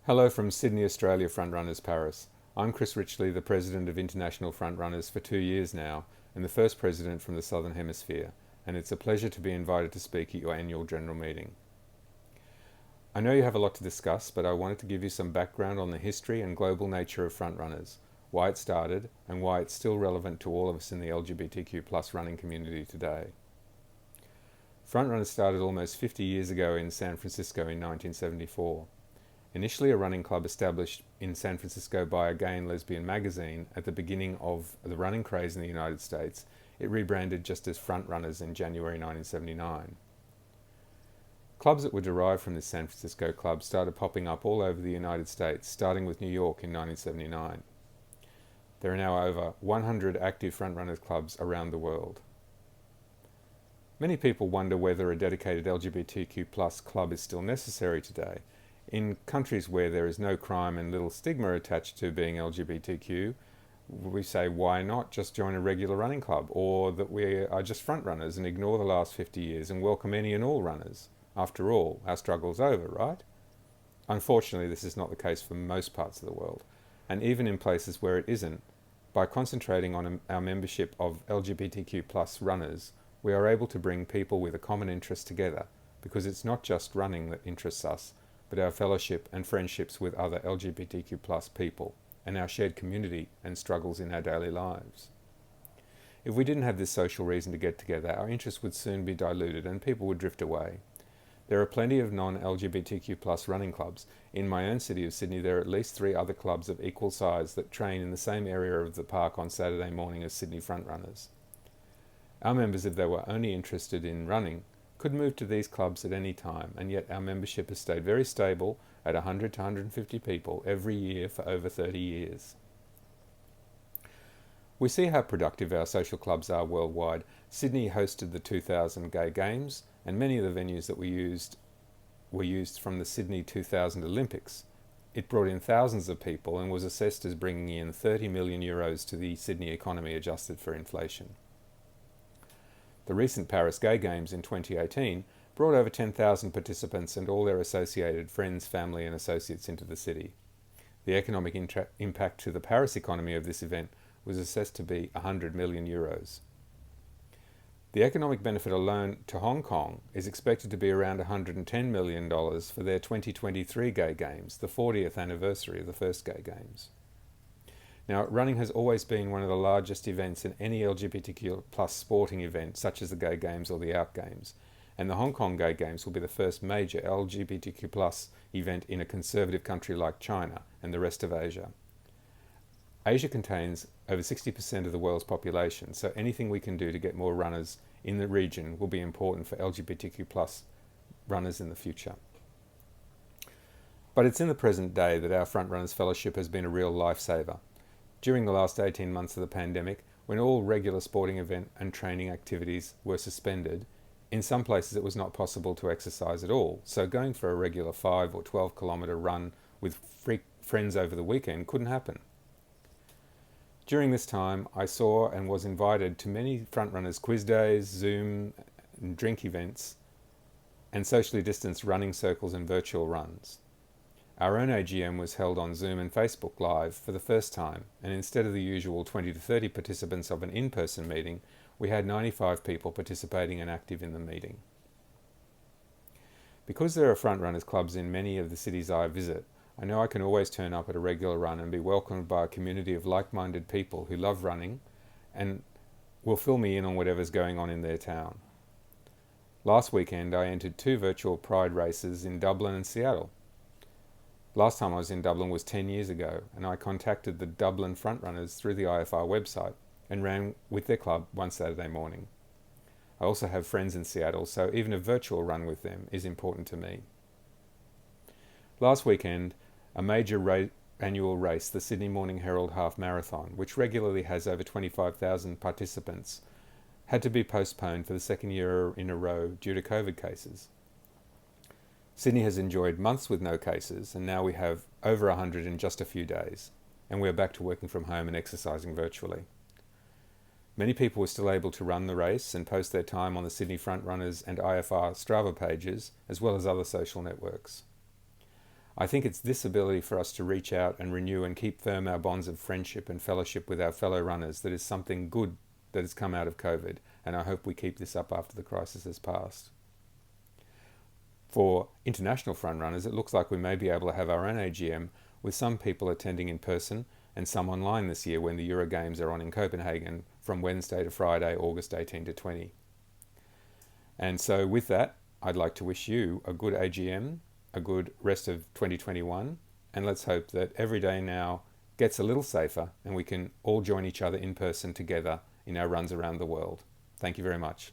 Hello from Sydney, Australia Frontrunners Paris. I'm Chris Richley, the President of International Frontrunners for 2 years now, and the first President from the Southern Hemisphere, and it's a pleasure to be invited to speak at your annual General Meeting. I know you have a lot to discuss, but I wanted to give you some background on the history and global nature of Frontrunners, why it started, and why it's still relevant to all of us in the LGBTQ+ running community today. Frontrunners started almost 50 years ago in San Francisco in 1974. Initially a running club established in San Francisco by a gay and lesbian magazine at the beginning of the running craze in the United States, it rebranded just as Frontrunners in January 1979. Clubs that were derived from this San Francisco club started popping up all over the United States, starting with New York in 1979. There are now over 100 active Frontrunners clubs around the world. Many people wonder whether a dedicated LGBTQ+ club is still necessary today. In countries where there is no crime and little stigma attached to being LGBTQ, we say, why not just join a regular running club, or that we are just front runners and ignore the last 50 years and welcome any and all runners. After all, our struggle's over, right? Unfortunately, this is not the case for most parts of the world, and even in places where it isn't, by concentrating on our membership of LGBTQ+ runners, we are able to bring people with a common interest together, because it's not just running that interests us, but our fellowship and friendships with other LGBTQ+ people, and our shared community and struggles in our daily lives. If we didn't have this social reason to get together, our interests would soon be diluted and people would drift away. There are plenty of non-LGBTQ+ running clubs. In my own city of Sydney, there are at least 3 other clubs of equal size that train in the same area of the park on Saturday morning as Sydney Frontrunners. Our members, if they were only interested in running, could move to these clubs at any time, and yet our membership has stayed very stable at 100 to 150 people every year for over 30 years. We see how productive our social clubs are worldwide. Sydney hosted the 2000 Gay Games, and many of the venues that were used from the Sydney 2000 Olympics. It brought in thousands of people and was assessed as bringing in €30 million to the Sydney economy adjusted for inflation. The recent Paris Gay Games in 2018 brought over 10,000 participants and all their associated friends, family and associates into the city. The economic impact to the Paris economy of this event was assessed to be €100 million. The economic benefit alone to Hong Kong is expected to be around $110 million for their 2023 Gay Games, the 40th anniversary of the first Gay Games. Now, running has always been one of the largest events in any LGBTQ+ sporting event, such as the Gay Games or the Out Games, and the Hong Kong Gay Games will be the first major LGBTQ+ event in a conservative country like China and the rest of Asia. Asia contains over 60% of the world's population, so anything we can do to get more runners in the region will be important for LGBTQ+ runners in the future. But it's in the present day that our Frontrunners Fellowship has been a real lifesaver. During the last 18 months of the pandemic, when all regular sporting event and training activities were suspended, in some places it was not possible to exercise at all, so going for a regular 5 or 12 kilometre run with friends over the weekend couldn't happen. During this time, I saw and was invited to many Frontrunners quiz days, Zoom and drink events, and socially distanced running circles and virtual runs. Our own AGM was held on Zoom and Facebook Live for the first time, and instead of the usual 20 to 30 participants of an in-person meeting, we had 95 people participating and active in the meeting. Because there are Frontrunners clubs in many of the cities I visit, I know I can always turn up at a regular run and be welcomed by a community of like-minded people who love running and will fill me in on whatever's going on in their town. Last weekend, I entered 2 virtual Pride races in Dublin and Seattle. Last time I was in Dublin was 10 years ago, and I contacted the Dublin Frontrunners through the IFR website and ran with their club one Saturday morning. I also have friends in Seattle, so even a virtual run with them is important to me. Last weekend, a major annual race, the Sydney Morning Herald Half Marathon, which regularly has over 25,000 participants, had to be postponed for the second year in a row due to COVID cases. Sydney has enjoyed months with no cases, and now we have over 100 in just a few days, and we are back to working from home and exercising virtually. Many people were still able to run the race and post their time on the Sydney Frontrunners and IFR Strava pages, as well as other social networks. I think it's this ability for us to reach out and renew and keep firm our bonds of friendship and fellowship with our fellow runners that is something good that has come out of COVID, and I hope we keep this up after the crisis has passed. For international front runners, it looks like we may be able to have our own AGM with some people attending in person and some online this year when the Euro Games are on in Copenhagen from Wednesday to Friday, August 18 to 20. And so with that, I'd like to wish you a good AGM, a good rest of 2021, and let's hope that every day now gets a little safer and we can all join each other in person together in our runs around the world. Thank you very much.